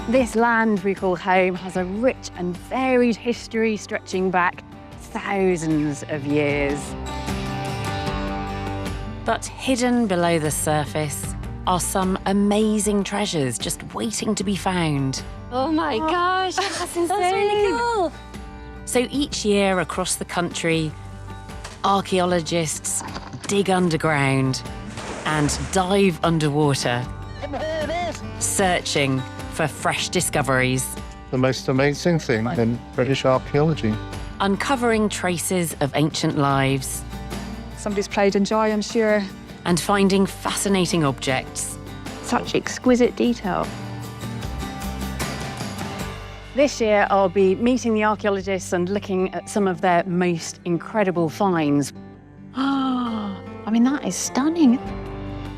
This land we call home has a rich and varied history stretching back thousands of years. But hidden below the surface are some amazing treasures just waiting to be found. Oh my gosh, that's insane. That's really cool. So each year across the country, archaeologists dig underground and dive underwater, searching for fresh discoveries. The most amazing thing in British archaeology. Uncovering traces of ancient lives. Somebody's pride and joy, I'm sure. And finding fascinating objects. Such exquisite detail. This year, I'll be meeting the archaeologists and looking at some of their most incredible finds. I mean, that is stunning.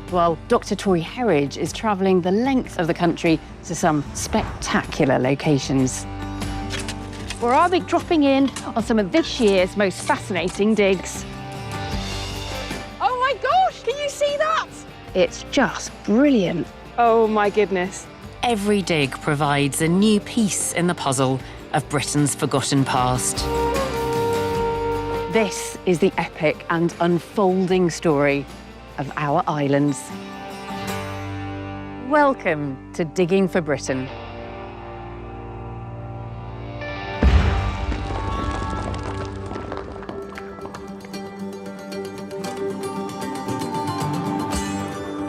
While Dr. Tori Herridge is travelling the length of the country to some spectacular locations. Where I'll be dropping in on some of this year's most fascinating digs. Oh my gosh, can you see that? It's just brilliant. Oh my goodness. Every dig provides a new piece in the puzzle of Britain's forgotten past. This is the epic and unfolding story of our islands. Welcome to Digging for Britain.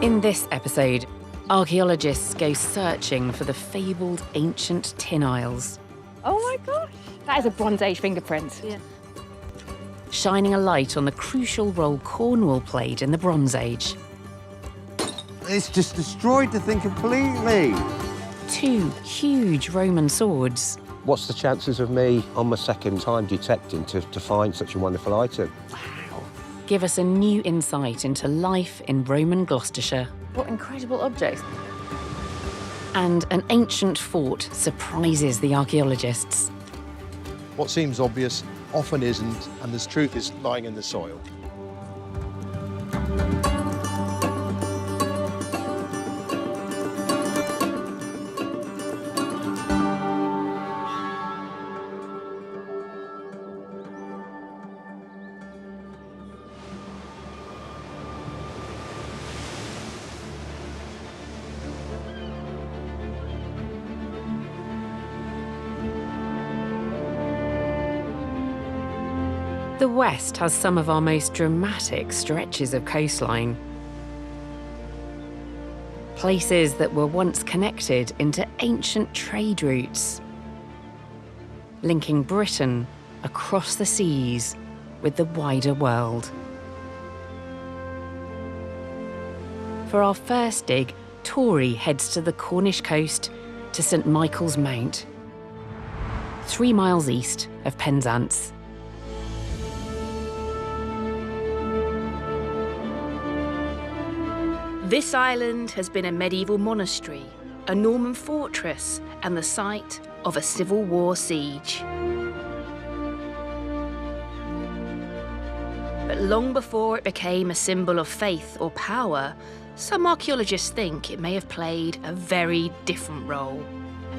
In this episode, archaeologists go searching for the fabled ancient Tin Isles. Oh my gosh. That is a Bronze Age fingerprint. Yeah. Shining a light on the crucial role Cornwall played in the Bronze Age. It's just destroyed the thing completely. 2 huge Roman swords. What's the chances of me on my second time detecting to find such a wonderful item? Give us a new insight into life in Roman Gloucestershire. What incredible objects. And an ancient fort surprises the archaeologists. What seems obvious often isn't, and there's truth is lying in the soil. The West has some of our most dramatic stretches of coastline. Places that were once connected into ancient trade routes, linking Britain across the seas with the wider world. For our first dig, Tori heads to the Cornish coast to St Michael's Mount, 3 miles east of Penzance. This island has been a medieval monastery, a Norman fortress, and the site of a Civil War siege. But long before it became a symbol of faith or power, some archaeologists think it may have played a very different role,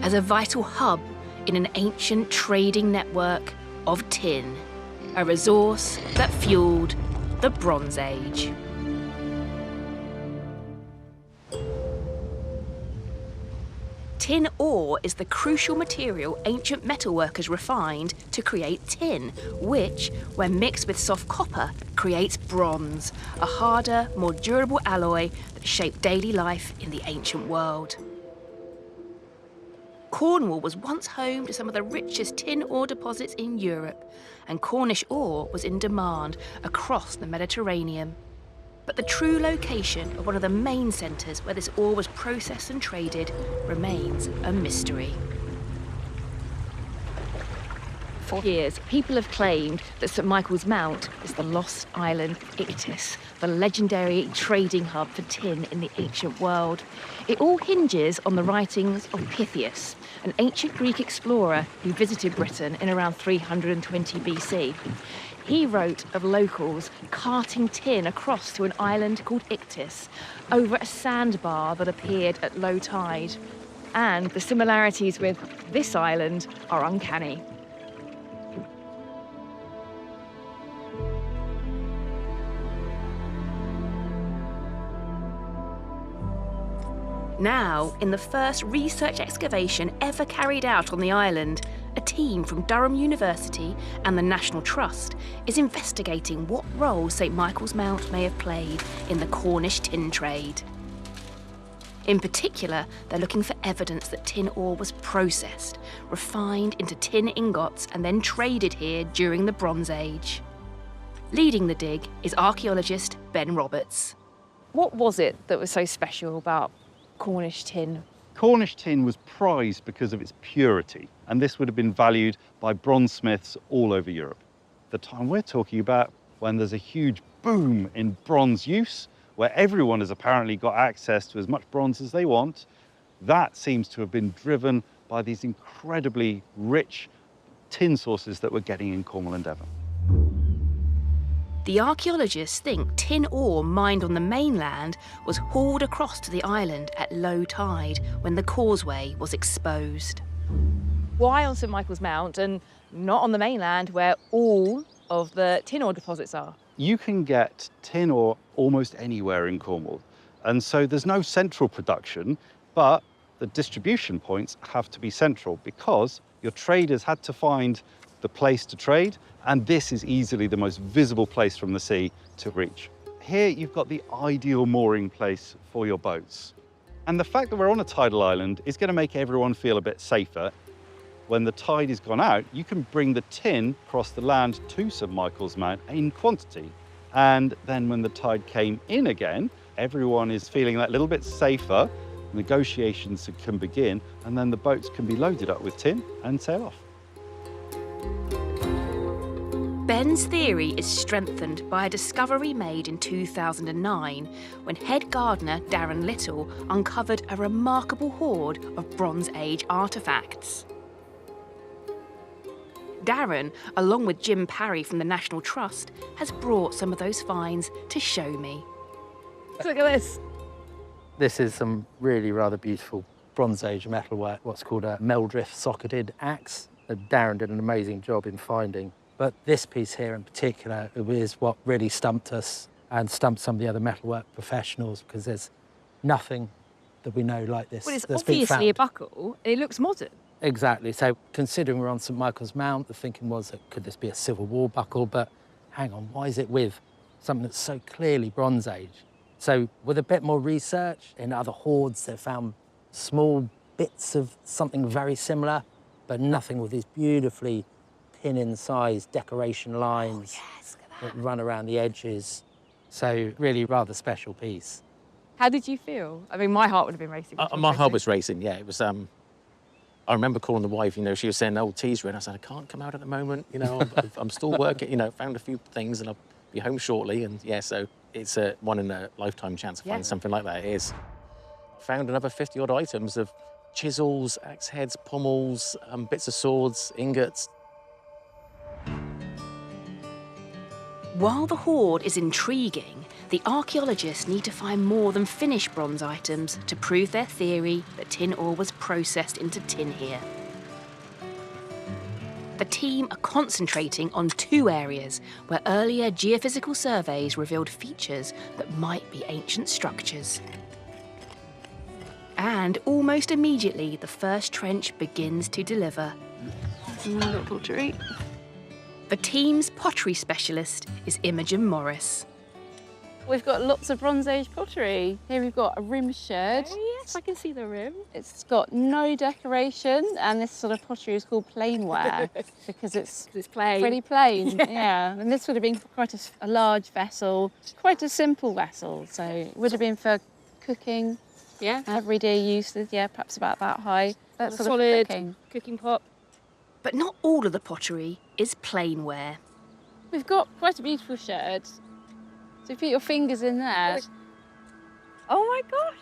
as a vital hub in an ancient trading network of tin, a resource that fueled the Bronze Age. Tin ore is the crucial material ancient metalworkers refined to create tin, which, when mixed with soft copper, creates bronze, a harder, more durable alloy that shaped daily life in the ancient world. Cornwall was once home to some of the richest tin ore deposits in Europe, and Cornish ore was in demand across the Mediterranean. But the true location of one of the main centres where this ore was processed and traded remains a mystery. For years, people have claimed that St Michael's Mount is the lost island of Ichthys, the legendary trading hub for tin in the ancient world. It all hinges on the writings of Pytheas, an ancient Greek explorer who visited Britain in around 320 BC. He wrote of locals carting tin across to an island called Ichthys over a sandbar that appeared at low tide. And the similarities with this island are uncanny. Now, in the first research excavation ever carried out on the island, a team from Durham University and the National Trust is investigating what role St Michael's Mount may have played in the Cornish tin trade. In particular, they're looking for evidence that tin ore was processed, refined into tin ingots and then traded here during the Bronze Age. Leading the dig is archaeologist Ben Roberts. What was it that was so special about Cornish tin? Cornish tin was prized because of its purity, and this would have been valued by bronzesmiths all over Europe. The time we're talking about, when there's a huge boom in bronze use, where everyone has apparently got access to as much bronze as they want, that seems to have been driven by these incredibly rich tin sources that we're getting in Cornwall and Devon. The archaeologists think tin ore mined on the mainland was hauled across to the island at low tide when the causeway was exposed. Why on St Michael's Mount and not on the mainland where all of the tin ore deposits are? You can get tin ore almost anywhere in Cornwall, and so there's no central production, but the distribution points have to be central because your traders had to find the place to trade, and this is easily the most visible place from the sea to reach. Here you've got the ideal mooring place for your boats. And the fact that we're on a tidal island is going to make everyone feel a bit safer. When the tide has gone out, you can bring the tin across the land to St Michael's Mount in quantity. And then when the tide came in again, everyone is feeling that little bit safer, negotiations can begin, and then the boats can be loaded up with tin and sail off. Ben's theory is strengthened by a discovery made in 2009 when head gardener Darren Little uncovered a remarkable hoard of Bronze Age artefacts. Darren, along with Jim Parry from the National Trust, has brought some of those finds to show me. Look at this. This is some really rather beautiful Bronze Age metalwork, what's called a Meldrift socketed axe that Darren did an amazing job in finding. But this piece here in particular is what really stumped us and stumped some of the other metalwork professionals, because there's nothing that we know like this. Well, it's that's been obviously a found. buckle. It looks modern. Exactly. So considering we're on St Michael's Mount, the thinking was that could this be a Civil War buckle? But hang on, why is it with something that's so clearly Bronze Age? So with a bit more research in other hoards, they found small bits of something very similar, but nothing with these beautifully pin-in-size decoration lines that run around the edges. So really rather special piece. How did you feel? I mean, my heart would have been racing. My heart was racing, yeah. It was, I remember calling the wife, you know, she was saying, oh, tea's ready. I said, I can't come out at the moment, you know, I'm still working, you know, found a few things and I'll be home shortly. And yeah, so it's a one in a lifetime chance to find something like that. It is. Found another 50 odd items of chisels, axe heads, pommels, bits of swords, ingots. While the hoard is intriguing, the archaeologists need to find more than finished bronze items to prove their theory that tin ore was processed into tin here. The team are concentrating on two areas where earlier geophysical surveys revealed features that might be ancient structures. And almost immediately, the first trench begins to deliver. Little pottery. The team's pottery specialist is Imogen Morris. We've got lots of Bronze Age pottery. Here we've got a rim sherd. Oh, yes, I can see the rim. It's got no decoration, and this sort of pottery is called plainware because it's plain. pretty plain. Yeah, and this would have been quite a large vessel, quite a simple vessel. So it would have been for cooking, everyday uses. Yeah, perhaps about that high. That's sort solid of cooking pot. But not all of the pottery is plainware. We've got quite a beautiful sherd. So you put your fingers in there. Oh my gosh.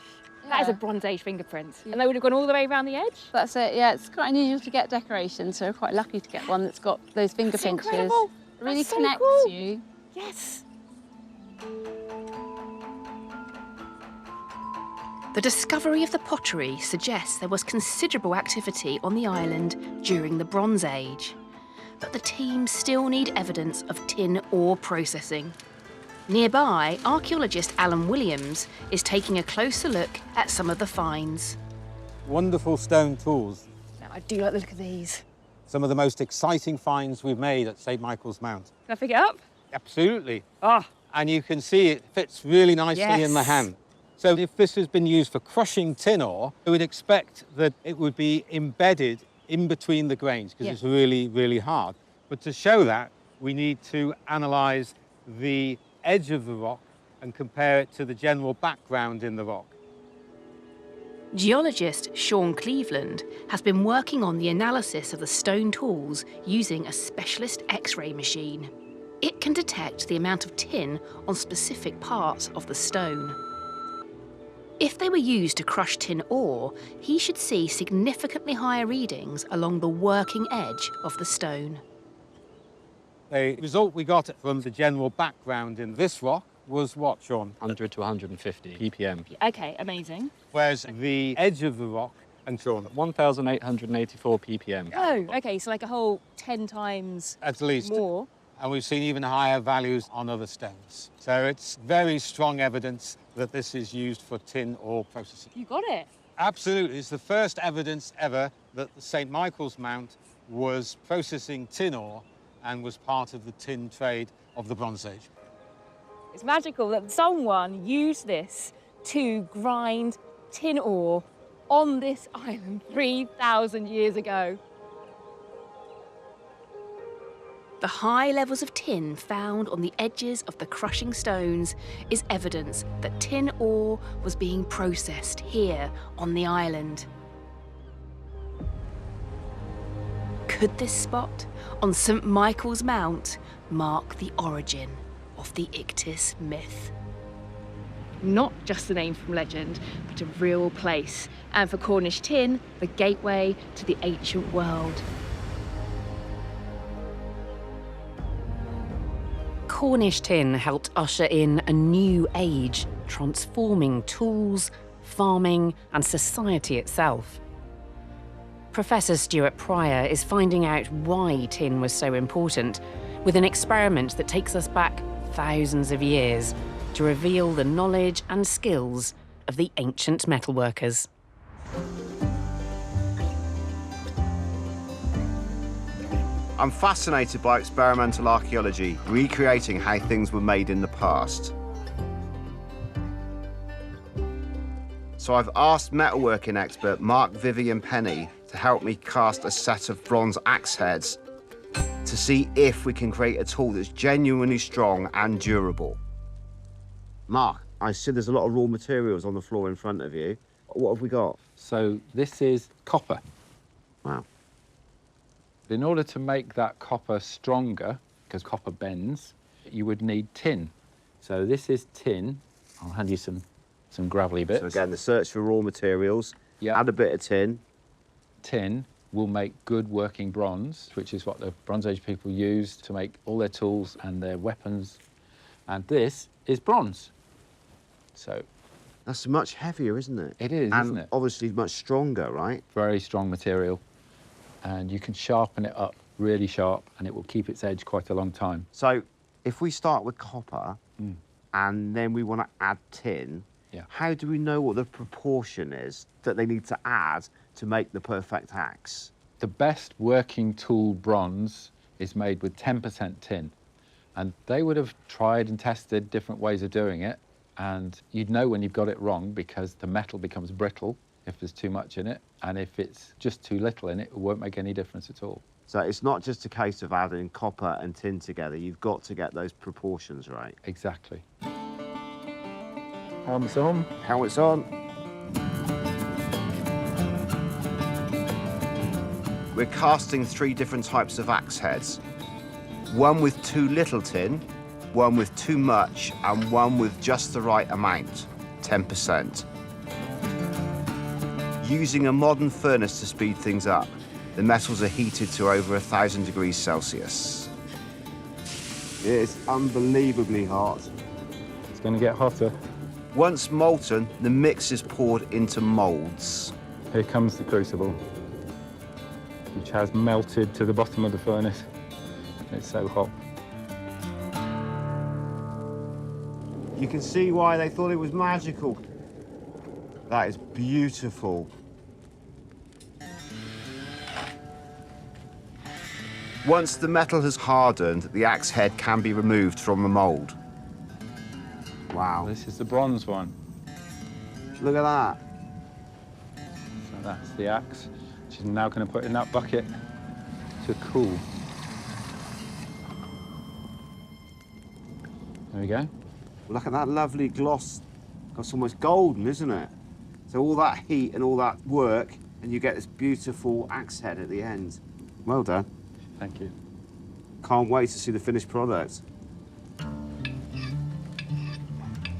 That is a Yeah. Bronze Age fingerprint. And they would have gone all the way around the edge? That's it, yeah. It's quite unusual to get decoration, so we're quite lucky to get one that's got those finger That's pinches. incredible. It really That's so connects cool. you. Yes. The discovery of the pottery suggests there was considerable activity on the island during the Bronze Age. But the team still need evidence of tin ore processing. Nearby, archaeologist Alan Williams is taking a closer look at some of the finds. Wonderful stone tools. Now, I do like the look of these. Some of the most exciting finds we've made at St Michael's Mount. Can I pick it up? Absolutely. Ah. And you can see it fits really nicely in the Yes. hand. So if this has been used for crushing tin ore, we would expect that it would be embedded in between the grains because it's really, really hard. But to show that, we need to analyse the edge of the rock and compare it to the general background in the rock. Geologist Sean Cleveland has been working on the analysis of the stone tools using a specialist X-ray machine. It can detect the amount of tin on specific parts of the stone. If they were used to crush tin ore, he should see significantly higher readings along the working edge of the stone. The result we got from the general background in this rock was what, Sean? 100 to 150 ppm. Okay, amazing. Whereas the edge of the rock, and Sean? 1,884 ppm. Oh, okay, so like a whole 10 times At least. more. And we've seen even higher values on other stones. So it's very strong evidence that this is used for tin ore processing. You got it. Absolutely. It's the first evidence ever that the St. Michael's Mount was processing tin ore and was part of the tin trade of the Bronze Age. It's magical that someone used this to grind tin ore on this island 3,000 years ago. The high levels of tin found on the edges of the crushing stones is evidence that tin ore was being processed here on the island. Could this spot on St. Michael's Mount mark the origin of the Ichthys myth? Not just a name from legend, but a real place. And for Cornish tin, the gateway to the ancient world. Cornish tin helped usher in a new age, transforming tools, farming, and society itself. Professor Stuart Pryor is finding out why tin was so important with an experiment that takes us back thousands of years to reveal the knowledge and skills of the ancient metalworkers. I'm fascinated by experimental archaeology, recreating how things were made in the past. So I've asked metalworking expert Mark Vivian Penny to help me cast a set of bronze axe heads to see if we can create a tool that's genuinely strong and durable. Mark, I see there's a lot of raw materials on the floor in front of you. What have we got? So this is copper. Wow. In order to make that copper stronger, because copper bends, you would need tin. So this is tin. I'll hand you some gravelly bits. So again, the search for raw materials. Yeah. Add a bit of tin. Tin will make good working bronze, which is what the Bronze Age people used to make all their tools and their weapons. And this is bronze. So that's much heavier, isn't it? It is, and isn't it? Obviously much stronger, right? Very strong material. And you can sharpen it up really sharp and it will keep its edge quite a long time. So if we start with copper and then we want to add tin, how do we know what the proportion is that they need to add to make the perfect axe? The best working tool bronze is made with 10% tin. And they would have tried and tested different ways of doing it. And you'd know when you've got it wrong because the metal becomes brittle if there's too much in it. And if it's just too little in it, it won't make any difference at all. So it's not just a case of adding copper and tin together. You've got to get those proportions right. Exactly. Helmet's on. Helmet's on. We're casting 3 different types of axe heads. One with too little tin, one with too much, and one with just the right amount, 10%. Using a modern furnace to speed things up, the metals are heated to over 1,000 degrees Celsius. It's unbelievably hot. It's going to get hotter. Once molten, the mix is poured into moulds. Here comes the crucible, which has melted to the bottom of the furnace. It's so hot. You can see why they thought it was magical. That is beautiful. Once the metal has hardened, the axe head can be removed from the mould. Wow. This is the bronze one. Look at that. So that's the axe, which is now going to put in that bucket to cool. There we go. Look at that lovely gloss. It's almost golden, isn't it? So all that heat and all that work, and you get this beautiful axe head at the end. Well done. Thank you. Can't wait to see the finished product.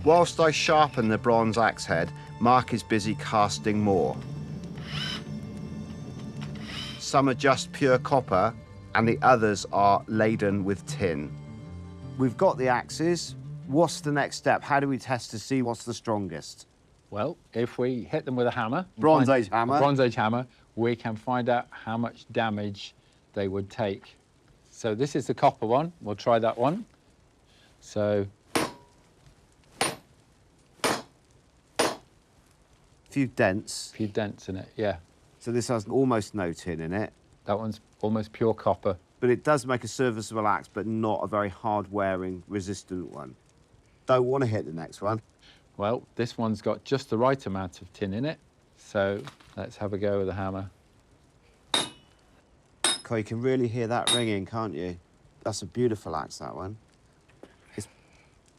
Whilst I sharpen the bronze axe head, Mark is busy casting more. Some are just pure copper, and the others are laden with tin. We've got the axes. What's the next step? How do we test to see what's the strongest? Well, if we hit them with a hammer, Bronze Age hammer. Bronze Age hammer, we can find out how much damage they would take. So this is the copper one. We'll try that one. So. Few dents. Few dents in it, yeah. So this has almost no tin in it. That one's almost pure copper. But it does make a serviceable axe, but not a very hard-wearing, resistant one. Don't want to hit the next one. Well, this one's got just the right amount of tin in it. So let's have a go with the hammer. God, you can really hear that ringing, can't you? That's a beautiful axe, that one. It's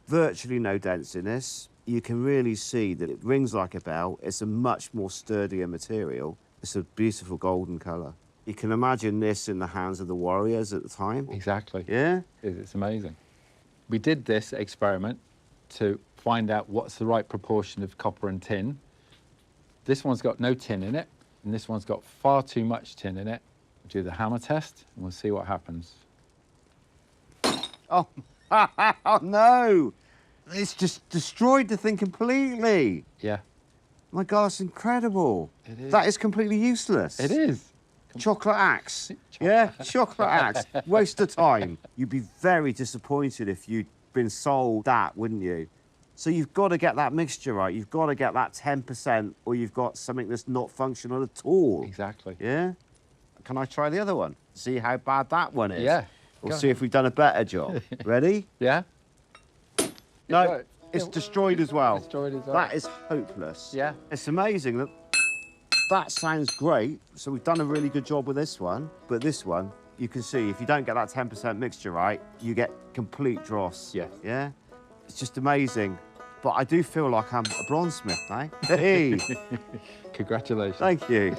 virtually no dents in this. You can really see that it rings like a bell. It's a much more sturdier material. It's a beautiful golden colour. You can imagine this in the hands of the warriors at the time. Exactly. Yeah? It's amazing. We did this experiment to find out what's the right proportion of copper and tin. This one's got no tin in it, and this one's got far too much tin in it. We'll do the hammer test, and we'll see what happens. Oh, oh no! It's just destroyed the thing completely. Yeah. My God, it's incredible. It is. That is completely useless. It is. Chocolate axe. Yeah, chocolate axe. Waste of time. You'd be very disappointed if you'd been sold that, wouldn't you? So you've got to get that mixture right. You've got to get that 10%, or you've got something that's not functional at all. Exactly. Yeah? Can I try the other one? See how bad that one is? Yeah. We'll see if we've done a better job. Ready? Yeah. No, it's destroyed as well. Destroyed as well. That is hopeless. Yeah. It's amazing. That sounds great. So we've done a really good job with this one. But this one, you can see, if you don't get that 10% mixture right, you get complete dross. Yes. Yeah? It's just amazing. But I do feel like I'm a bronzesmith now. Hey! Congratulations. Thank you.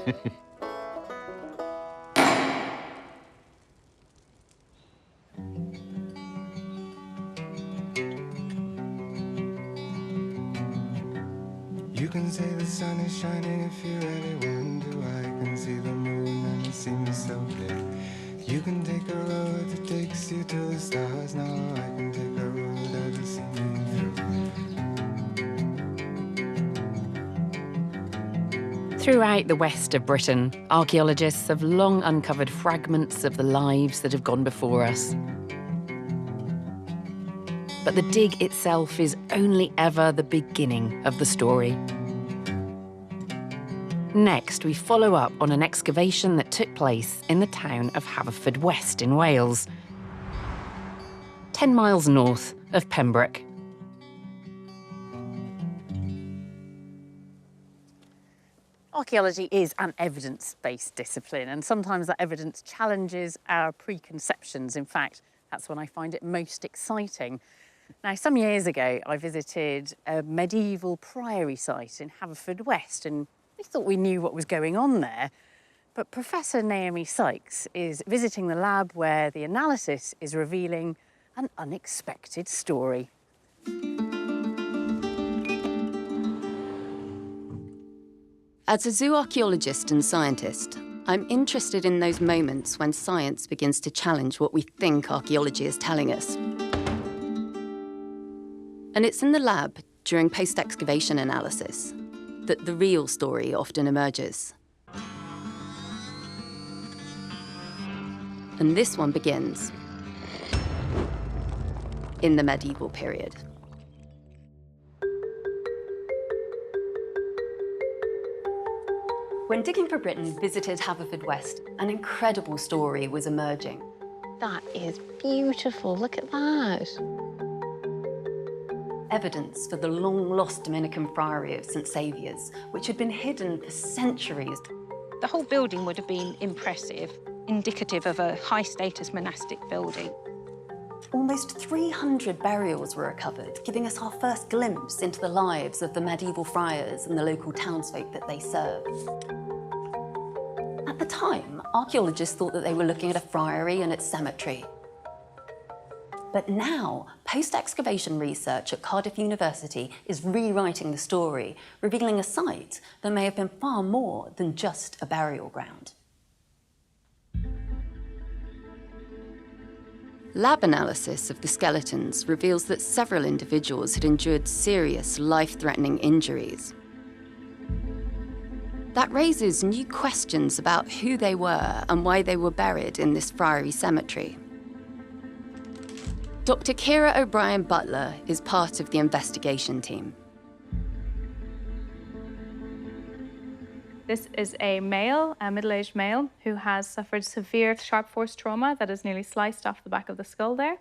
You can say the sun is shining if you really want to. I can see the moon and it seems so clear. You can take a road that takes you to the stars. Now I can take a road that will see me through. Throughout the west of Britain, archaeologists have long uncovered fragments of the lives that have gone before us. But the dig itself is only ever the beginning of the story. Next, we follow up on an excavation that took place in the town of Haverfordwest in Wales, 10 miles north of Pembroke. Archaeology is an evidence-based discipline, and sometimes that evidence challenges our preconceptions. In fact, that's when I find it most exciting. Now, some years ago, I visited a medieval priory site in Haverfordwest, and we thought we knew what was going on there. But Professor Naomi Sykes is visiting the lab where the analysis is revealing an unexpected story. As a zooarchaeologist and scientist, I'm interested in those moments when science begins to challenge what we think archaeology is telling us. And it's in the lab, during post-excavation analysis that the real story often emerges. And this one begins in the medieval period. When Digging for Britain visited Haverfordwest, an incredible story was emerging. That is beautiful, look at that. Evidence for the long-lost Dominican Friary of St Saviour's, which had been hidden for centuries. The whole building would have been impressive, indicative of a high-status monastic building. Almost 300 burials were recovered, giving us our first glimpse into the lives of the medieval friars and the local townsfolk that they served. At the time, archaeologists thought that they were looking at a friary and its cemetery. But now, post-excavation research at Cardiff University is rewriting the story, revealing a site that may have been far more than just a burial ground. Lab analysis of the skeletons reveals that several individuals had endured serious, life-threatening injuries. That raises new questions about who they were and why they were buried in this friary cemetery. Dr. Kira O'Brien-Butler is part of the investigation team. This is a male, a middle-aged male, who has suffered severe sharp force trauma that has nearly sliced off the back of the skull there.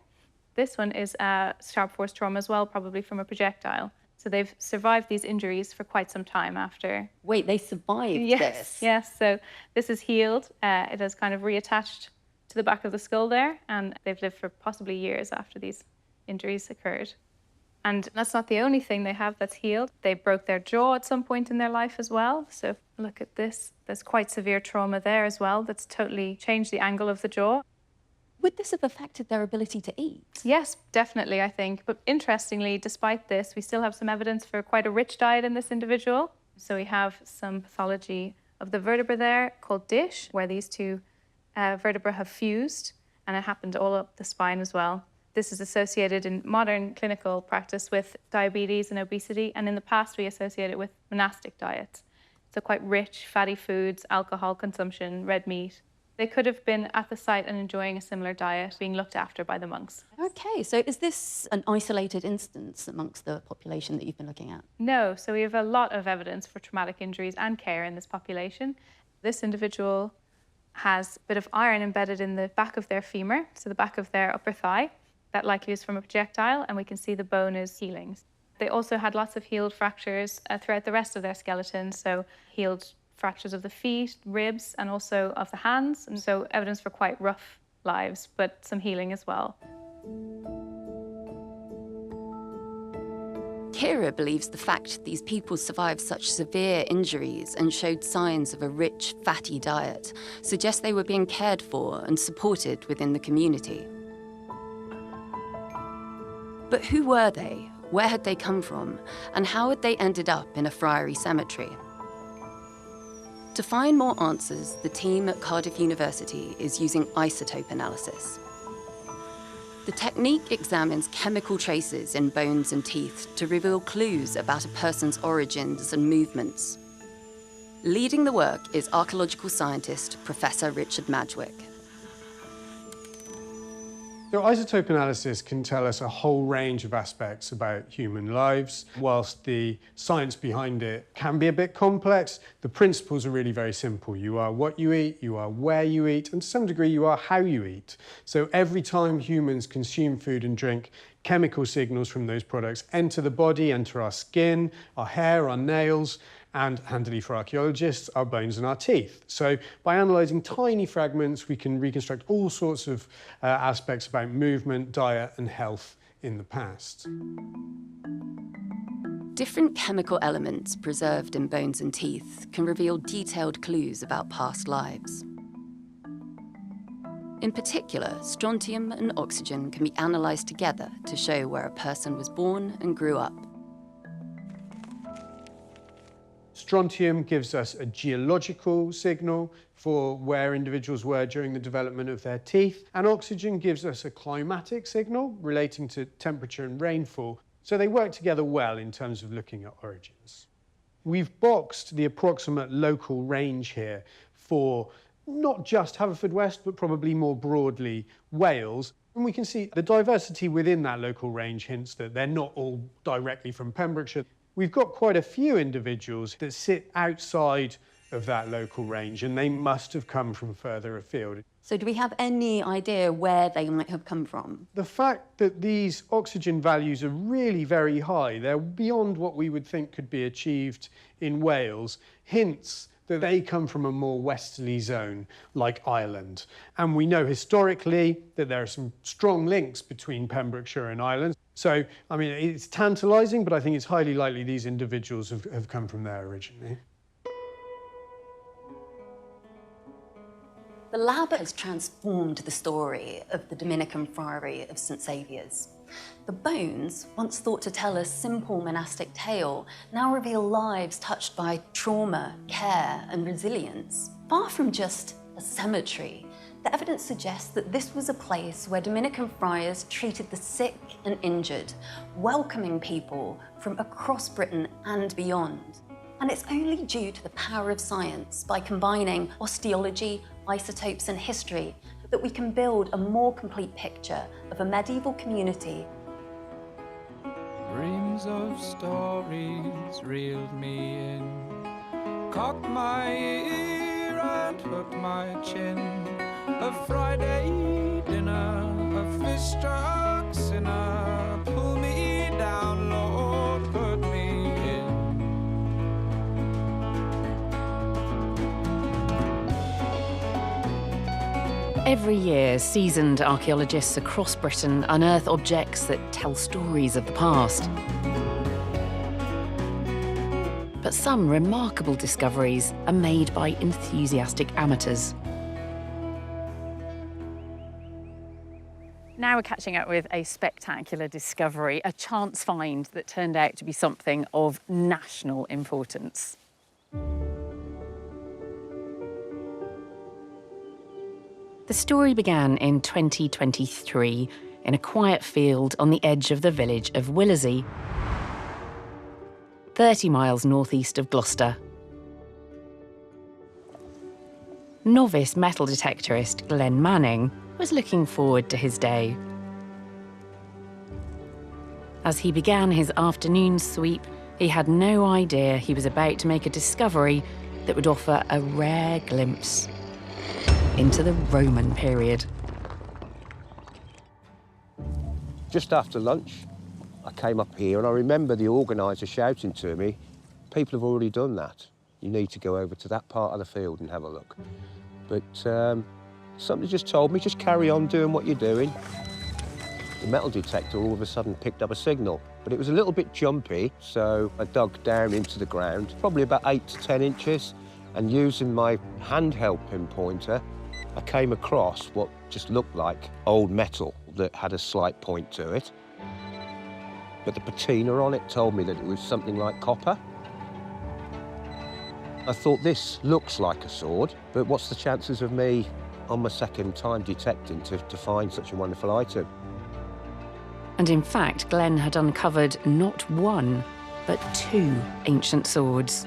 This one is a sharp force trauma as well, probably from a projectile. So they've survived these injuries for quite some time after. Wait, they survived this? Yes, so this is healed. It has kind of reattached to the back of the skull there, and they've lived for possibly years after these injuries occurred. And that's not the only thing they have that's healed. They broke their jaw at some point in their life as well. So look at this. There's quite severe trauma there as well that's totally changed the angle of the jaw. Would this have affected their ability to eat? Yes, definitely, I think. But interestingly, despite this, we still have some evidence for quite a rich diet in this individual. So we have some pathology of the vertebra there called dish, where these two vertebrae have fused, and it happened all up the spine as well. This is associated in modern clinical practice with diabetes and obesity, and in the past we associate it with monastic diets. So quite rich, fatty foods, alcohol consumption, red meat. They could have been at the site and enjoying a similar diet, being looked after by the monks. Okay, so is this an isolated instance amongst the population that you've been looking at? No, so we have a lot of evidence for traumatic injuries and care in this population. This individual has a bit of iron embedded in the back of their femur, so the back of their upper thigh. That likely is from a projectile, and we can see the bone is healing. They also had lots of healed fractures throughout the rest of their skeleton, so healed fractures of the feet, ribs, and also of the hands, and so evidence for quite rough lives, but some healing as well. Kira believes the fact these people survived such severe injuries and showed signs of a rich, fatty diet suggests they were being cared for and supported within the community. But who were they? Where had they come from? And how had they ended up in a friary cemetery? To find more answers, the team at Cardiff University is using isotope analysis. The technique examines chemical traces in bones and teeth to reveal clues about a person's origins and movements. Leading the work is archaeological scientist Professor Richard Madgwick. So isotope analysis can tell us a whole range of aspects about human lives. Whilst the science behind it can be a bit complex, the principles are really very simple. You are what you eat, you are where you eat, and to some degree you are how you eat. So every time humans consume food and drink, chemical signals from those products enter the body, enter our skin, our hair, our nails, and handily for archaeologists, our bones and our teeth. So by analysing tiny fragments, we can reconstruct all sorts of aspects about movement, diet, and health in the past. Different chemical elements preserved in bones and teeth can reveal detailed clues about past lives. In particular, strontium and oxygen can be analysed together to show where a person was born and grew up. Strontium gives us a geological signal for where individuals were during the development of their teeth, and oxygen gives us a climatic signal relating to temperature and rainfall. So they work together well in terms of looking at origins. We've boxed the approximate local range here for not just Haverfordwest, but probably more broadly Wales. And we can see the diversity within that local range hints that they're not all directly from Pembrokeshire. We've got quite a few individuals that sit outside of that local range, and they must have come from further afield. So do we have any idea where they might have come from? The fact that these oxygen values are really very high, they're beyond what we would think could be achieved in Wales, hints that they come from a more westerly zone, like Ireland. And we know historically that there are some strong links between Pembrokeshire and Ireland. So, I mean, it's tantalising, but I think it's highly likely these individuals have come from there originally. The lab has transformed the story of the Dominican Friary of St Saviour's. The bones, once thought to tell a simple monastic tale, now reveal lives touched by trauma, care, and resilience. Far from just a cemetery, the evidence suggests that this was a place where Dominican friars treated the sick and injured, welcoming people from across Britain and beyond. And it's only due to the power of science, by combining osteology, isotopes, and history, that we can build a more complete picture of a medieval community. Reams of stories reeled me in, cocked my ear and hooked my chin. A Friday dinner, a fish-struck sinner, pull me down, Lord, put me in. Every year, seasoned archaeologists across Britain unearth objects that tell stories of the past. But some remarkable discoveries are made by enthusiastic amateurs. Now we're catching up with a spectacular discovery, a chance find that turned out to be something of national importance. The story began in 2023 in a quiet field on the edge of the village of Willersey, 30 miles northeast of Gloucester. Novice metal detectorist Glenn Manning was looking forward to his day. As he began his afternoon sweep, he had no idea he was about to make a discovery that would offer a rare glimpse into the Roman period. Just after lunch, I came up here and I remember the organiser shouting to me, "People have already done that. You need to go over to that part of the field and have a look." But somebody just told me, just carry on doing what you're doing. The metal detector all of a sudden picked up a signal, but it was a little bit jumpy, so I dug down into the ground, probably about 8 to 10 inches, and using my handheld pinpointer, I came across what just looked like old metal that had a slight point to it. But the patina on it told me that it was something like copper. I thought, this looks like a sword, but what's the chances of me on my second time detecting to find such a wonderful item? And in fact, Glenn had uncovered not one, but 2 ancient swords.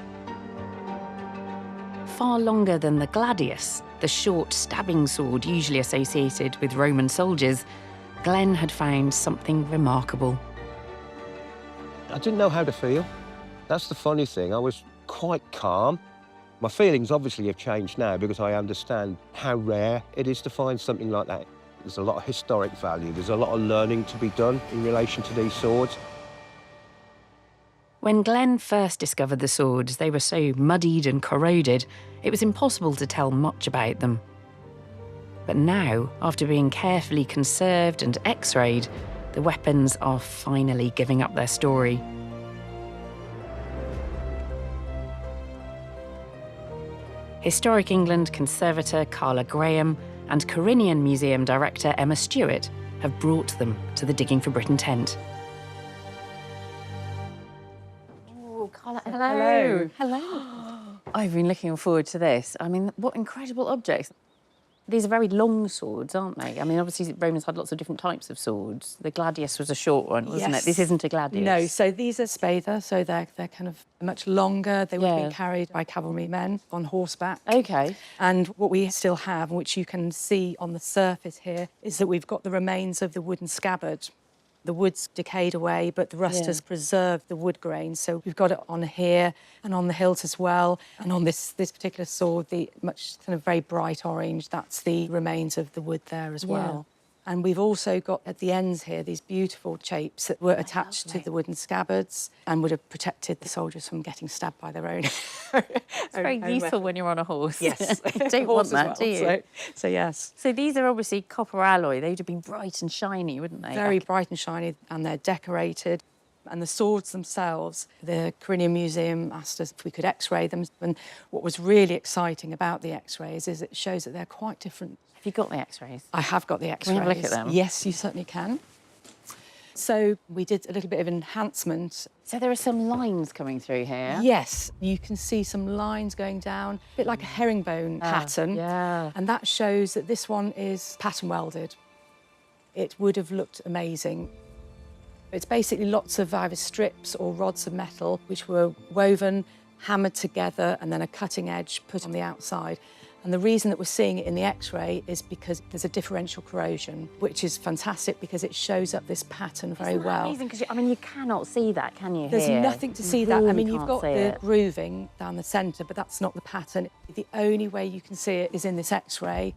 Far longer than the gladius, the short stabbing sword usually associated with Roman soldiers, Glenn had found something remarkable. I didn't know how to feel. That's the funny thing. I was quite calm. My feelings obviously have changed now because I understand how rare it is to find something like that. There's a lot of historic value. There's a lot of learning to be done in relation to these swords. When Glenn first discovered the swords, they were so muddied and corroded, it was impossible to tell much about them. But now, after being carefully conserved and x-rayed, the weapons are finally giving up their story. Historic England conservator Carla Graham and Corinian Museum director Emma Stewart have brought them to the Digging for Britain tent. Oh, Carla, hello. Hello. I've been looking forward to this. I mean, what incredible objects. These are very long swords, aren't they? I mean, obviously Romans had lots of different types of swords. The gladius was a short one, wasn't it? This isn't a gladius. No, so these are spadar, so they're kind of much longer. They would have been carried by cavalrymen on horseback. Okay. And what we still have, which you can see on the surface here, is that we've got the remains of the wooden scabbard. The wood's decayed away, but the rust has preserved the wood grain. So we've got it on here and on the hilt as well. And on this particular sword, the much kind of very bright orange, that's the remains of the wood there as well. And we've also got at the ends here these beautiful shapes that were attached to the wooden scabbards and would have protected the soldiers from getting stabbed by their own. It's very useful when you're on a horse. Yes. You don't want that, do you? So yes. So these are obviously copper alloy. They would have been bright and shiny, wouldn't they? Very bright and shiny, and they're decorated. And the swords themselves, the Carinium Museum asked us if we could X-ray them. And what was really exciting about the X-rays is it shows that they're quite different. Have you got the X-rays? I have got the X-rays. Can we have a look at them? Yes, you certainly can. So we did a little bit of enhancement. So there are some lines coming through here. Yes, you can see some lines going down, a bit like a herringbone pattern. Yeah. And that shows that this one is pattern welded. It would have looked amazing. It's basically lots of either strips or rods of metal which were woven, hammered together, and then a cutting edge put on the outside. And the reason that we're seeing it in the X-ray is because there's a differential corrosion, which is fantastic because it shows up this pattern very well. Amazing, because I mean, you cannot see that, can you? There's here? nothing to see You that. I really mean, you've can't got see the it. grooving down the centre, but that's not the pattern. The only way you can see it is in this X-ray.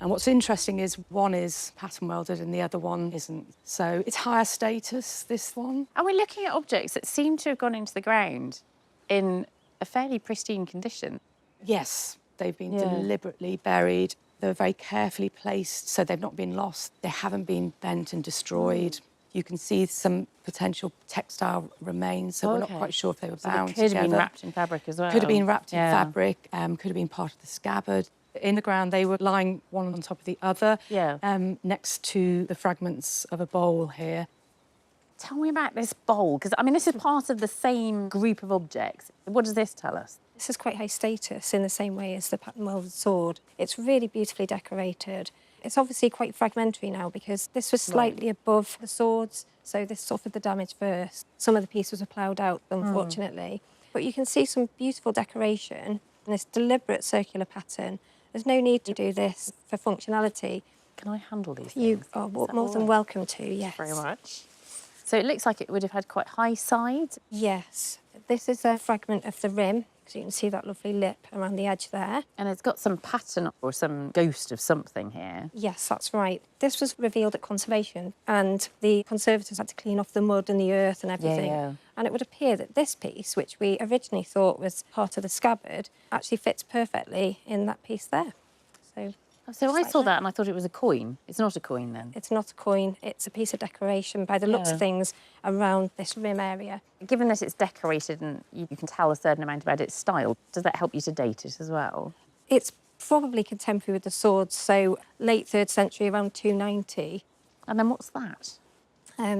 And what's interesting is one is pattern welded and the other one isn't. So it's higher status, this one. And we're looking at objects that seem to have gone into the ground in a fairly pristine condition. Yes, they've been deliberately buried. They're very carefully placed, so they've not been lost. They haven't been bent and destroyed. You can see some potential textile remains, so we're not quite sure if they were bound They could have been together. wrapped in fabric as well. Could have been wrapped in fabric, could have been part of the scabbard. In the ground, they were lying one on top of the other, next to the fragments of a bowl here. Tell me about this bowl, because, I mean, this is part of the same group of objects. What does this tell us? This is quite high status in the same way as the pattern welded sword. It's really beautifully decorated. It's obviously quite fragmentary now because this was slightly above the swords, so this suffered the damage first. Some of the pieces were ploughed out, unfortunately. But you can see some beautiful decoration and this deliberate circular pattern. There's no need to do this for functionality. Can I handle these things? You are more than welcome to, yes. Very much. So it looks like it would have had quite high sides. Yes. This is a fragment of the rim, so you can see that lovely lip around the edge there. And it's got some pattern or some ghost of something here. Yes, that's right. This was revealed at conservation, and the conservators had to clean off the mud and the earth and everything. Yeah. And it would appear that this piece, which we originally thought was part of the scabbard, actually fits perfectly in that piece there. So I saw that and I thought it was a coin. It's not a coin then? It's not a coin, it's a piece of decoration by the looks of things around this rim area. Given that it's decorated and you can tell a certain amount about its style, does that help you to date it as well? It's probably contemporary with the swords, so late 3rd century, around 290. And then what's that?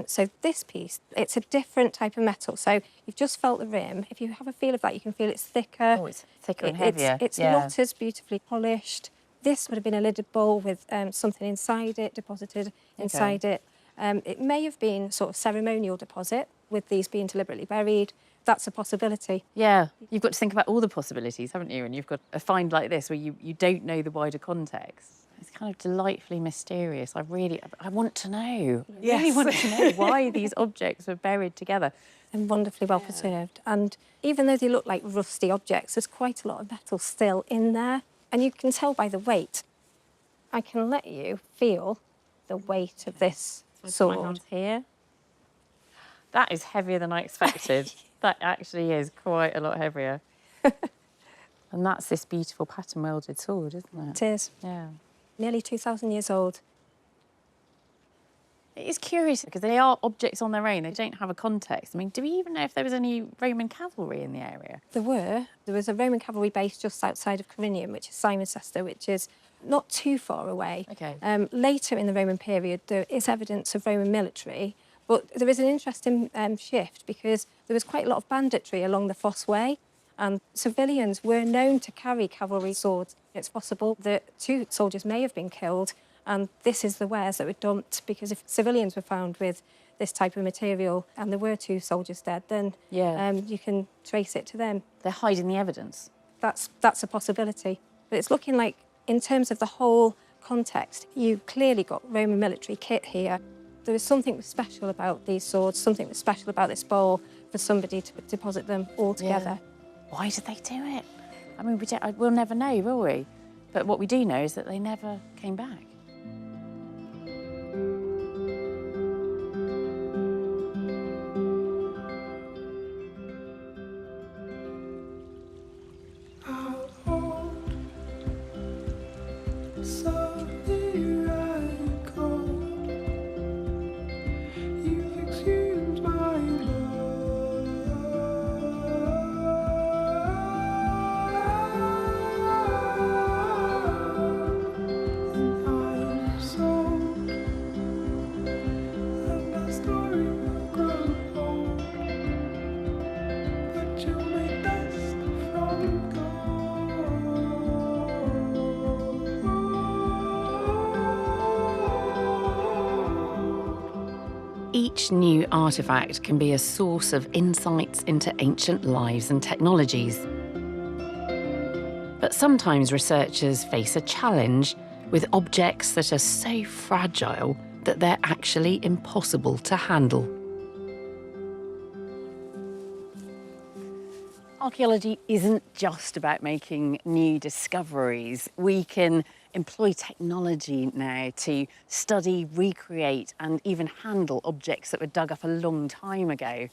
So this piece, it's a different type of metal. So you've just felt the rim. If you have a feel of that, you can feel it's thicker. Oh, it's thicker and heavier. It's not as beautifully polished. This would have been a lidded bowl with something inside it, deposited inside it. It may have been sort of ceremonial deposit, with these being deliberately buried. That's a possibility. Yeah, you've got to think about all the possibilities, haven't you? And you've got a find like this where you don't know the wider context. It's kind of delightfully mysterious. I want to know. Yes. I really want to know why these objects were buried together. And wonderfully well preserved. And even though they look like rusty objects, there's quite a lot of metal still in there. And you can tell by the weight. I can let you feel the weight of this sword. My hand here. That is heavier than I expected. That actually is quite a lot heavier. And that's this beautiful pattern welded sword, isn't it? It is. Yeah. Nearly 2,000 years old. It is curious because they are objects on their own. They don't have a context. I mean, do we even know if there was any Roman cavalry in the area? There were. There was a Roman cavalry base just outside of Carinium, which is Cirencester, which is not too far away. Okay. Later in the Roman period, there is evidence of Roman military, but there is an interesting shift because there was quite a lot of banditry along the Fosse Way, And civilians were known to carry cavalry swords. It's possible that 2 soldiers may have been killed, and this is the wares that were dumped, because if civilians were found with this type of material and there were 2 soldiers dead, then you can trace it to them. They're hiding the evidence. That's a possibility. But it's looking like, in terms of the whole context, you've clearly got Roman military kit here. There was something special about these swords, something special about this bowl for somebody to deposit them all together. Yeah. Why did they do it? I mean, we'll never know, will we? But what we do know is that they never came back. Each new artefact can be a source of insights into ancient lives and technologies. But sometimes researchers face a challenge with objects that are so fragile that they're actually impossible to handle. Archaeology isn't just about making new discoveries. We can employ technology now to study, recreate, and even handle objects that were dug up a long time ago.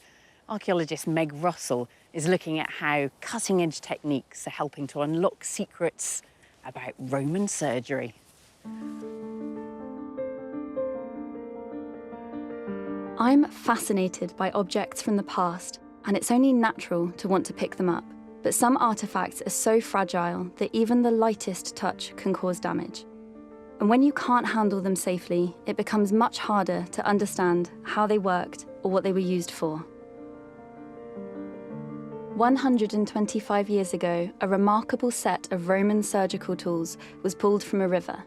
Archaeologist Meg Russell is looking at how cutting-edge techniques are helping to unlock secrets about Roman surgery. I'm fascinated by objects from the past, and it's only natural to want to pick them up. But some artefacts are so fragile that even the lightest touch can cause damage. And when you can't handle them safely, it becomes much harder to understand how they worked or what they were used for. 125 years ago, a remarkable set of Roman surgical tools was pulled from a river.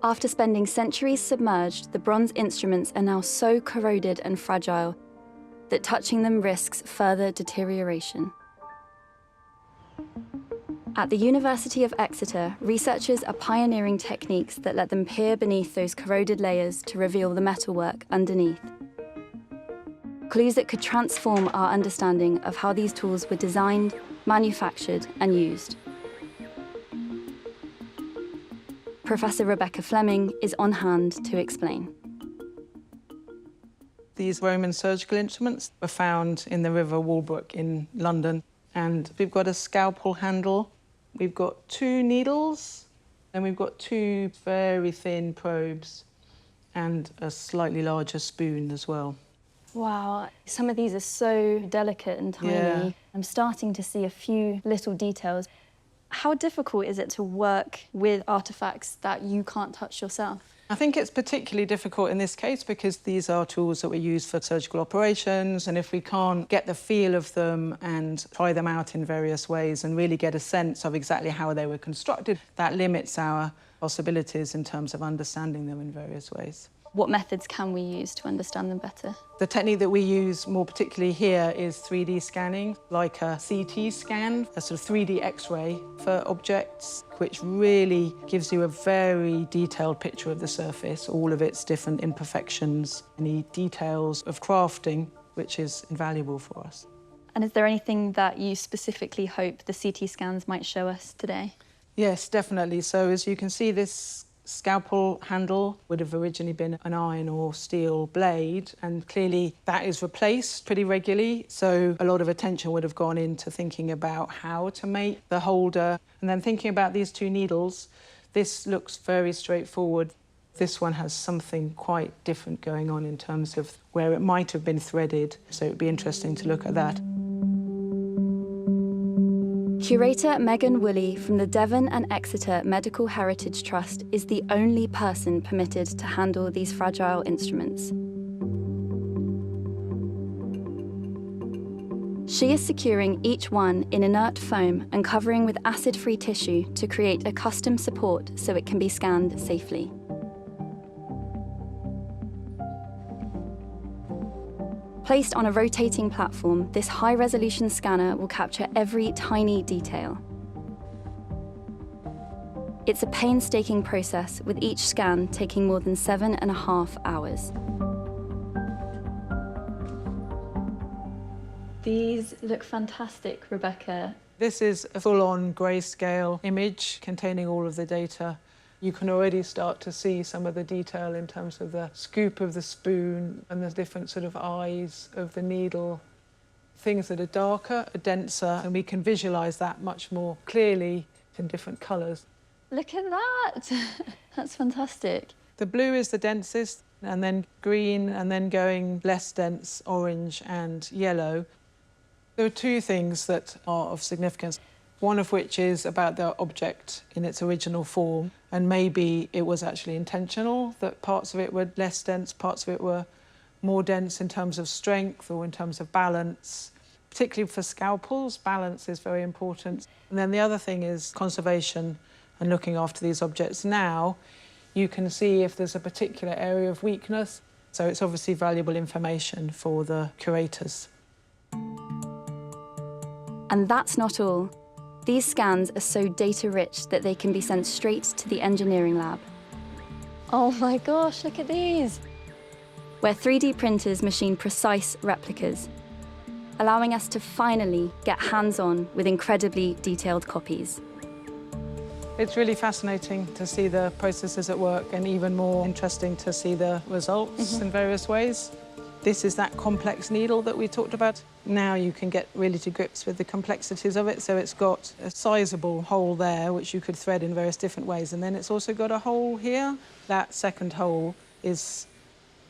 After spending centuries submerged, the bronze instruments are now so corroded and fragile that touching them risks further deterioration. At the University of Exeter, researchers are pioneering techniques that let them peer beneath those corroded layers to reveal the metalwork underneath. Clues that could transform our understanding of how these tools were designed, manufactured, and used. Professor Rebecca Fleming is on hand to explain. These Roman surgical instruments were found in the River Walbrook in London. And we've got a scalpel handle, we've got 2 needles, and we've got 2 very thin probes, and a slightly larger spoon as well. Wow, some of these are so delicate and tiny. Yeah. I'm starting to see a few little details. How difficult is it to work with artefacts that you can't touch yourself? I think it's particularly difficult in this case because these are tools that we use for surgical operations, and if we can't get the feel of them and try them out in various ways and really get a sense of exactly how they were constructed, that limits our possibilities in terms of understanding them in various ways. What methods can we use to understand them better? The technique that we use more particularly here is 3D scanning, like a CT scan, a sort of 3D X-ray for objects, which really gives you a very detailed picture of the surface, all of its different imperfections, any details of crafting, which is invaluable for us. And is there anything that you specifically hope the CT scans might show us today? Yes, definitely. So as you can see, this scalpel handle would have originally been an iron or steel blade, and clearly that is replaced pretty regularly. So a lot of attention would have gone into thinking about how to make the holder. And then thinking about these 2 needles, this looks very straightforward. This one has something quite different going on in terms of where it might have been threaded. So it'd be interesting to look at that. Curator Megan Woolley from the Devon and Exeter Medical Heritage Trust is the only person permitted to handle these fragile instruments. She is securing each one in inert foam and covering with acid-free tissue to create a custom support so it can be scanned safely. Placed on a rotating platform, this high-resolution scanner will capture every tiny detail. It's a painstaking process, with each scan taking more than 7.5 hours. These look fantastic, Rebecca. This is a full-on grayscale image containing all of the data. You can already start to see some of the detail in terms of the scoop of the spoon and the different sort of eyes of the needle. Things that are darker are denser, and we can visualise that much more clearly in different colours. Look at that! That's fantastic. The blue is the densest, and then green, and then going less dense, orange and yellow. There are two things that are of significance, one of which is about the object in its original form, and maybe it was actually intentional, that parts of it were less dense, parts of it were more dense in terms of strength or in terms of balance. Particularly for scalpels, balance is very important. And then the other thing is conservation and looking after these objects. Now, you can see if there's a particular area of weakness, so it's obviously valuable information for the curators. And that's not all. These scans are so data-rich that they can be sent straight to the engineering lab. Oh my gosh, look at these! Where 3D printers machine precise replicas, allowing us to finally get hands-on with incredibly detailed copies. It's really fascinating to see the processes at work, and even more interesting to see the results in various ways. This is that complex needle that we talked about. Now you can get really to grips with the complexities of it. So it's got a sizable hole there, which you could thread in various different ways. And then it's also got a hole here. That second hole is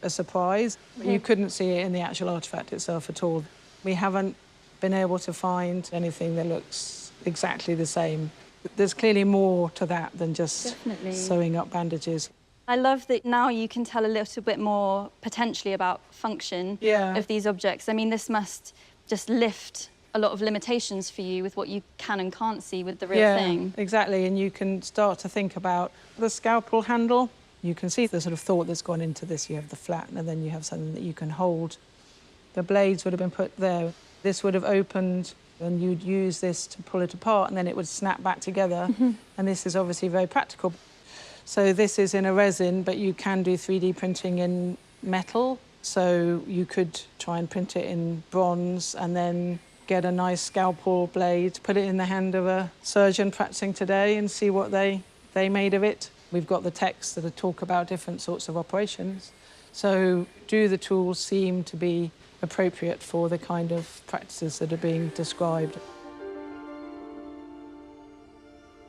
a surprise. You couldn't see it in the actual artefact itself at all. We haven't been able to find anything that looks exactly the same. There's clearly more to that than just sewing up bandages. I love that now you can tell a little bit more potentially about function of these objects. I mean, this must just lift a lot of limitations for you with what you can and can't see with the real thing. Exactly, and you can start to think about the scalpel handle. You can see the sort of thought that's gone into this. You have the flat, and then you have something that you can hold. The blades would have been put there. This would have opened, and you'd use this to pull it apart, and then it would snap back together. And this is obviously very practical. So this is in a resin, but you can do 3D printing in metal. So you could try and print it in bronze and then get a nice scalpel blade, put it in the hand of a surgeon practicing today and see what they made of it. We've got the texts that talk about different sorts of operations. So do the tools seem to be appropriate for the kind of practices that are being described?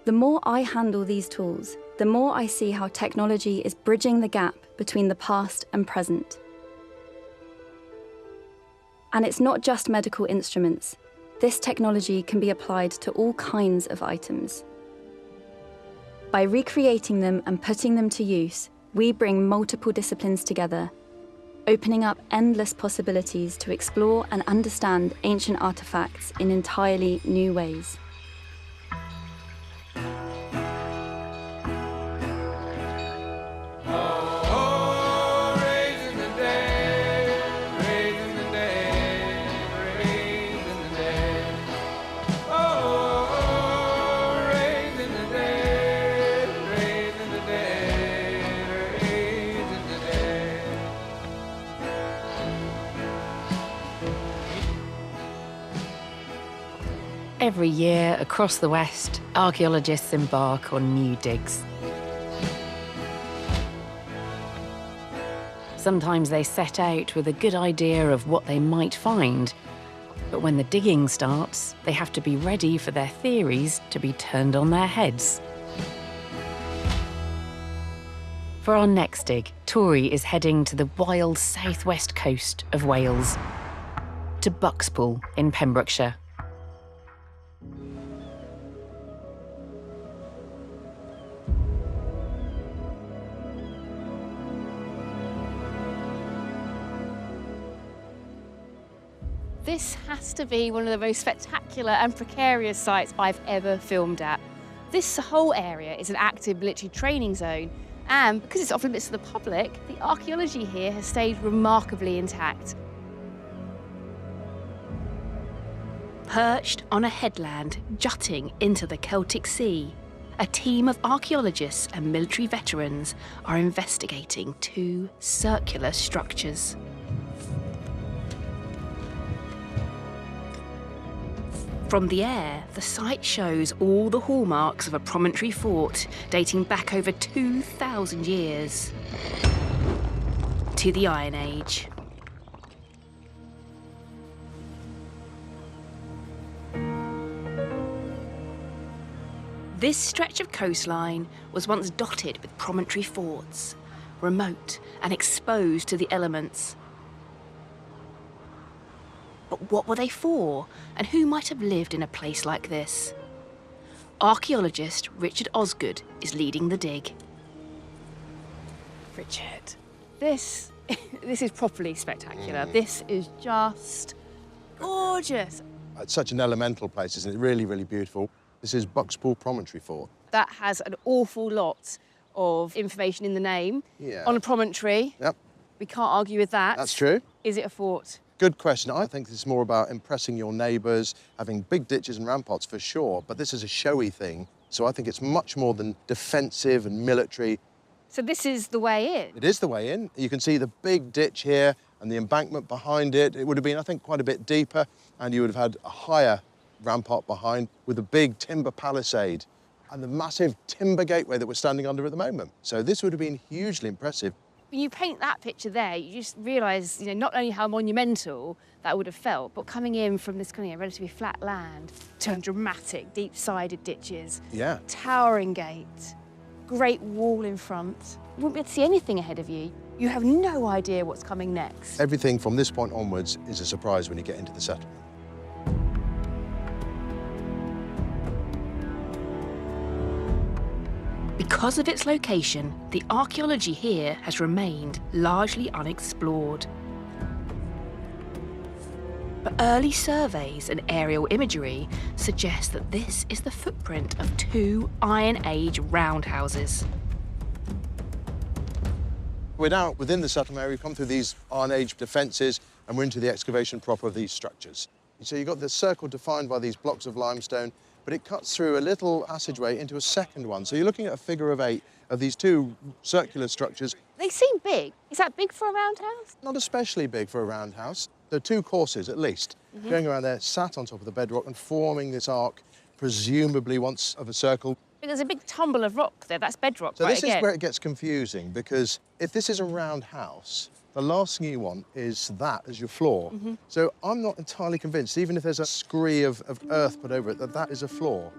The more I handle these tools, the more I see how technology is bridging the gap between the past and present. And it's not just medical instruments. This technology can be applied to all kinds of items. By recreating them and putting them to use, we bring multiple disciplines together, opening up endless possibilities to explore and understand ancient artifacts in entirely new ways. Every year, across the West, archaeologists embark on new digs. Sometimes they set out with a good idea of what they might find, but when the digging starts, they have to be ready for their theories to be turned on their heads. For our next dig, Tori is heading to the wild southwest coast of Wales, to Buckspool in Pembrokeshire. This has to be one of the most spectacular and precarious sites I've ever filmed at. This whole area is an active military training zone, and because it's off limits to the public, the archaeology here has stayed remarkably intact. Perched on a headland jutting into the Celtic Sea, a team of archaeologists and military veterans are investigating two circular structures. From the air, the site shows all the hallmarks of a promontory fort dating back over 2,000 years to the Iron Age. This stretch of coastline was once dotted with promontory forts, remote and exposed to the elements. But what were they for, and who might have lived in a place like this? Archaeologist Richard Osgood is leading the dig. Richard, this is properly spectacular. This is just gorgeous. It's such an elemental place, isn't it? Really, really beautiful. This is Buckspool Promontory Fort. That has an awful lot of information in the name. Yeah. On a promontory. Yep. We can't argue with that. That's true. Is it a fort? Good question. I think this is more about impressing your neighbours, having big ditches and ramparts for sure, but this is a showy thing. So I think it's much more than defensive and military. So this is the way in? It is the way in. You can see the big ditch here and the embankment behind it. It would have been, I think, quite a bit deeper, and you would have had a higher rampart behind with a big timber palisade and the massive timber gateway that we're standing under at the moment. So this would have been hugely impressive. When you paint that picture there, you just realise, not only how monumental that would have felt, but coming in from this kind of relatively flat land to dramatic, deep-sided ditches, Yeah. towering gate, great wall in front. You wouldn't be able to see anything ahead of you. You have no idea what's coming next. Everything from this point onwards is a surprise when you get into the settlement. Because of its location, the archaeology here has remained largely unexplored. But early surveys and aerial imagery suggest that this is the footprint of two Iron Age roundhouses. We're now within the settlement area. We've come through these Iron Age defences and we're into the excavation proper of these structures. So you've got the circle defined by these blocks of limestone, but it cuts through a little passageway into a second one. So you're looking at a figure of 8 of these two circular structures. They seem big. Is that big for a roundhouse? Not especially big for a roundhouse. There are 2 courses, at least, going around there, sat on top of the bedrock and forming this arc, presumably once of a circle. There's a big tumble of rock there. That's bedrock, So right, this is where it gets confusing, because if this is a round house, the last thing you want is that as your floor. So I'm not entirely convinced, even if there's a scree of earth put over it, that that is a floor.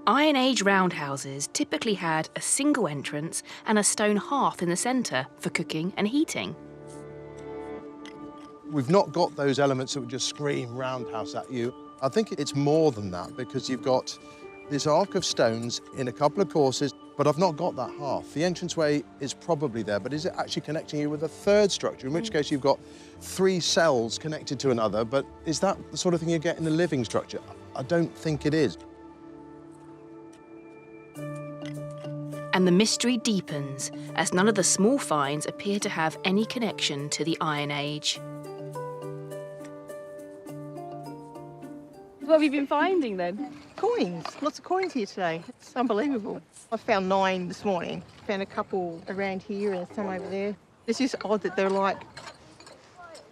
Iron Age roundhouses typically had a single entrance and a stone hearth in the centre for cooking and heating. We've not got those elements that would just scream roundhouse at you. I think it's more than that, because you've got this arc of stones in a couple of courses, but I've not got that hearth. The entranceway is probably there, but is it actually connecting you with a third structure, in which case you've got 3 cells connected to another, but is that the sort of thing you get in a living structure? I don't think it is. And the mystery deepens as none of the small finds appear to have any connection to the Iron Age. What have you been finding then? Coins. Lots of coins here today. It's unbelievable. I found 9 this morning. Found a couple around here and some over there. It's just odd that they're like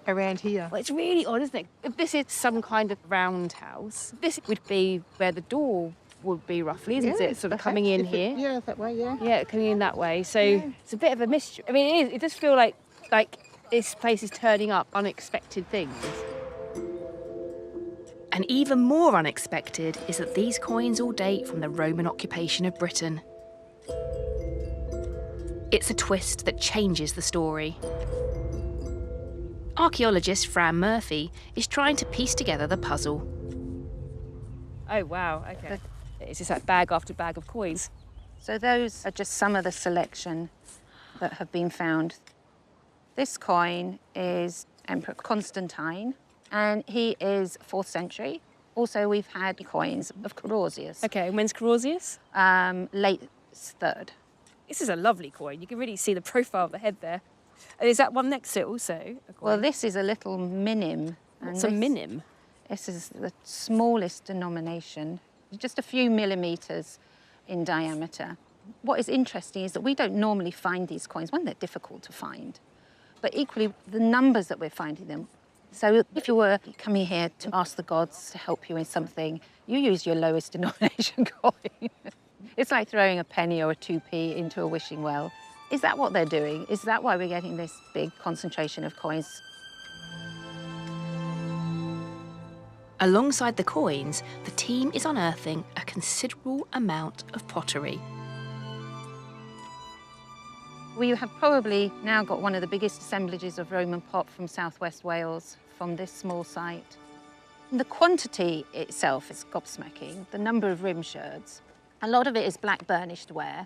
around here. Well, it's really odd, isn't it? If this is some kind of roundhouse, this would be where the door would be roughly, isn't it? Sort of coming in here. Yeah, that way, yeah. Yeah, coming in that way. So it's a bit of a mystery. I mean, it is. It does feel like this place is turning up unexpected things. And even more unexpected is that these coins all date from the Roman occupation of Britain. It's a twist that changes the story. Archaeologist Fran Murphy is trying to piece together the puzzle. Oh, wow, okay. It's just like bag after bag of coins. So those are just some of the selection that have been found. This coin is Emperor Constantine, and he is 4th century. Also, we've had coins of Carausius. Okay, and when's Carausius? Late 3rd. This is a lovely coin. You can really see the profile of the head there. And is that one next to it also? Well, this is a little minim. What's a minim? This is the smallest denomination, just a few millimetres in diameter. What is interesting is that we don't normally find these coins. One, they're difficult to find, but equally the numbers that we're finding them. So if you were coming here to ask the gods to help you in something, you use your lowest denomination coin. It's like throwing a penny or a 2p into a wishing well. Is that what they're doing? Is that why we're getting this big concentration of coins? Alongside the coins, the team is unearthing a considerable amount of pottery. We have probably now got one of the biggest assemblages of Roman pot from southwest Wales from this small site. And the quantity itself is gobsmacking, the number of rim sherds. A lot of it is black burnished ware.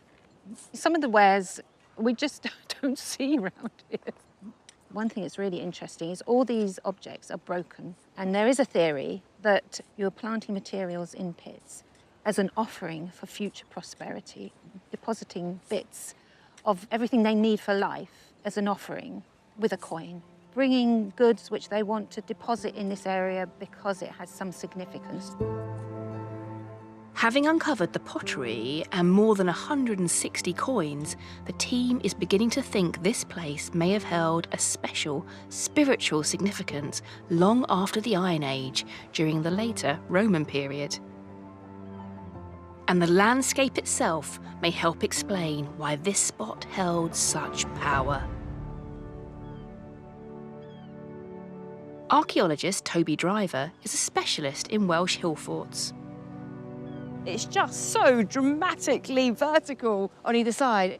Some of the wares we just don't see around here. One thing that's really interesting is all these objects are broken. And there is a theory that you're planting materials in pits as an offering for future prosperity, depositing bits of everything they need for life as an offering with a coin, bringing goods which they want to deposit in this area because it has some significance. Having uncovered the pottery and more than 160 coins, the team is beginning to think this place may have held a special spiritual significance long after the Iron Age, during the later Roman period. And the landscape itself may help explain why this spot held such power. Archaeologist Toby Driver is a specialist in Welsh hill forts. It's just so dramatically vertical on either side.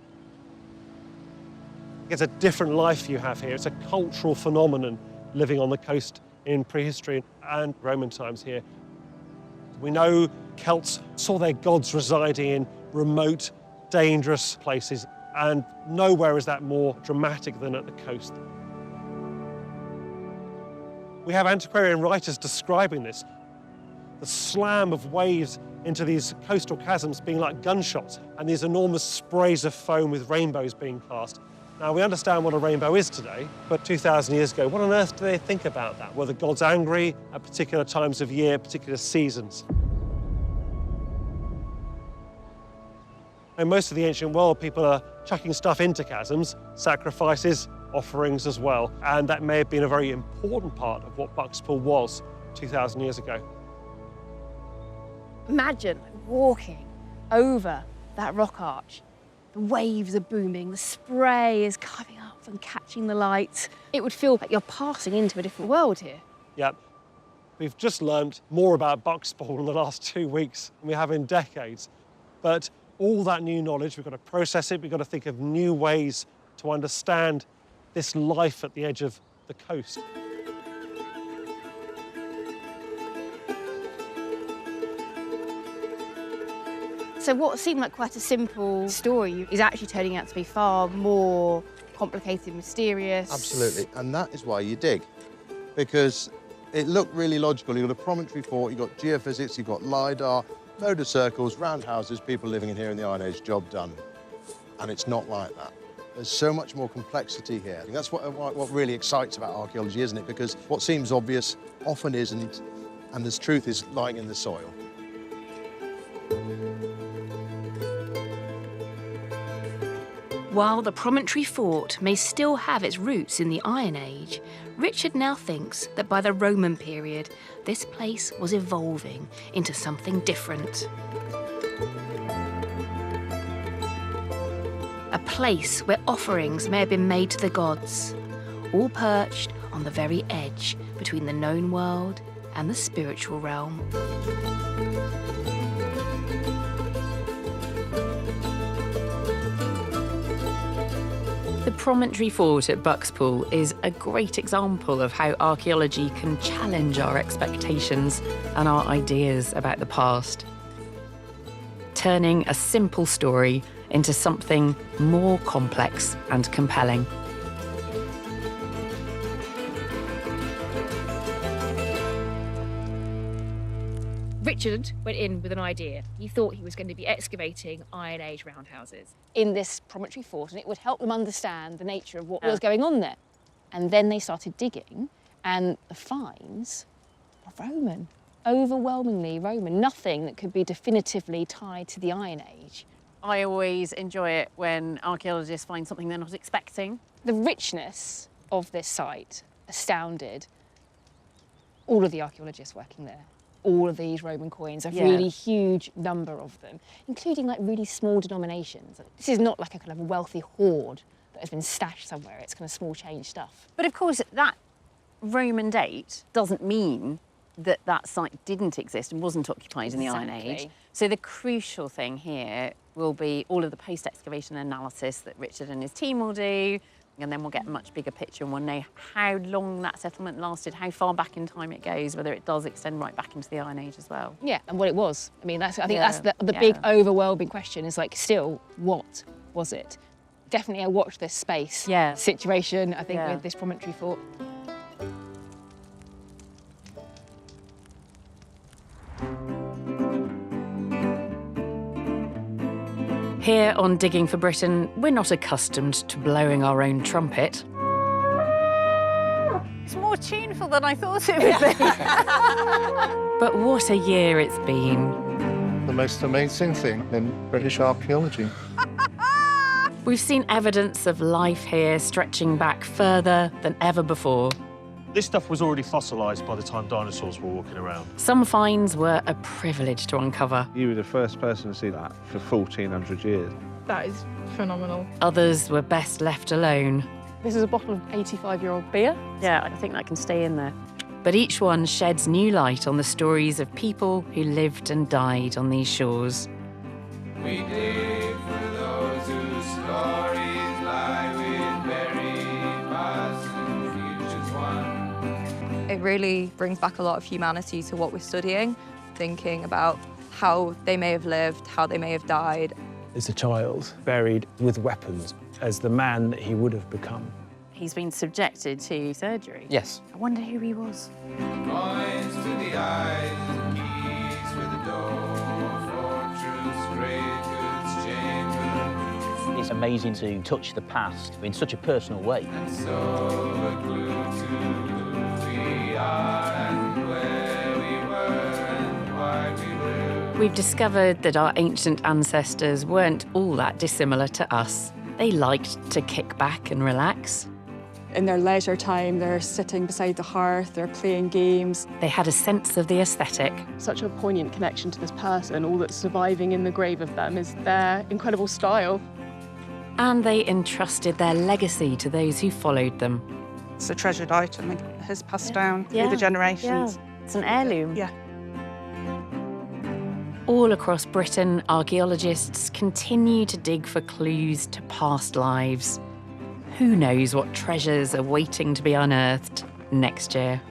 It's a different life you have here. It's a cultural phenomenon living on the coast in prehistory and Roman times here. We know Celts saw their gods residing in remote, dangerous places, and nowhere is that more dramatic than at the coast. We have antiquarian writers describing this. The slam of waves into these coastal chasms being like gunshots, and these enormous sprays of foam with rainbows being cast. Now, we understand what a rainbow is today, but 2,000 years ago, what on earth do they think about that? Were the gods angry at particular times of year, particular seasons? In most of the ancient world, people are chucking stuff into chasms, sacrifices, offerings as well, and that may have been a very important part of what Buckspool was 2,000 years ago. Imagine walking over that rock arch. The waves are booming, the spray is coming up and catching the light. It would feel like you're passing into a different world here. Yep. We've just learned more about Buckspool in the last 2 weeks than we have in decades. But all that new knowledge, we've got to process it, we've got to think of new ways to understand this life at the edge of the coast. So what seemed like quite a simple story is actually turning out to be far more complicated, mysterious. Absolutely, and that is why you dig, because it looked really logical. You've got a promontory fort, you've got geophysics, you've got LiDAR, load of circles, round houses, people living in here in the Iron Age, job done. And it's not like that. There's so much more complexity here. And that's what really excites about archaeology, isn't it? Because what seems obvious often isn't, and there's truth is lying in the soil. While the promontory fort may still have its roots in the Iron Age, Richard now thinks that by the Roman period, this place was evolving into something different. A place where offerings may have been made to the gods, all perched on the very edge between the known world and the spiritual realm. The promontory fort at Buckspool is a great example of how archaeology can challenge our expectations and our ideas about the past, turning a simple story into something more complex and compelling. Richard went in with an idea. He thought he was going to be excavating Iron Age roundhouses in this promontory fort, and it would help them understand the nature of what was going on there. And then they started digging, and the finds were Roman, overwhelmingly Roman, nothing that could be definitively tied to the Iron Age. I always enjoy it when archaeologists find something they're not expecting. The richness of this site astounded all of the archaeologists working there. All of these Roman coins, a really huge number of them, including like really small denominations. This is not like a kind of wealthy hoard that has been stashed somewhere. It's kind of small change stuff. But of course, that Roman date doesn't mean that that site didn't exist and wasn't occupied in the Iron Age. So the crucial thing here will be all of the post-excavation analysis that Richard and his team will do, and then we'll get a much bigger picture and we'll know how long that settlement lasted, how far back in time it goes, whether it does extend right back into the Iron Age as well. Yeah, and what it was. I mean, I think that's the big overwhelming question is like, still, what was it? Definitely a watch this space situation, I think, with this promontory fort. Here on Digging for Britain, we're not accustomed to blowing our own trumpet. It's more tuneful than I thought it would be. But what a year it's been. The most amazing thing in British archaeology. We've seen evidence of life here stretching back further than ever before. This stuff was already fossilised by the time dinosaurs were walking around. Some finds were a privilege to uncover. You were the first person to see that for 1,400 years. That is phenomenal. Others were best left alone. This is a bottle of 85-year-old beer. Yeah, I think that can stay in there. But each one sheds new light on the stories of people who lived and died on these shores. We dig for those whose stories lie with buried past and futures won. It really brings back a lot of humanity to what we're studying, thinking about how they may have lived, how they may have died. As a child, buried with weapons, as the man that he would have become. He's been subjected to surgery. Yes. I wonder who he was. Coins to the eyes, keys for the door, fortress, great goods chamber. It's amazing to touch the past in such a personal way. And so a clue to who we are and where we were and why we were. We've discovered that our ancient ancestors weren't all that dissimilar to us. They liked to kick back and relax. In their leisure time, they're sitting beside the hearth, they're playing games. They had a sense of the aesthetic. Such a poignant connection to this person. All that's surviving in the grave of them is their incredible style. And they entrusted their legacy to those who followed them. It's a treasured item. It has passed down through the generations. Yeah. It's an heirloom. Yeah. All across Britain, archaeologists continue to dig for clues to past lives. Who knows what treasures are waiting to be unearthed next year?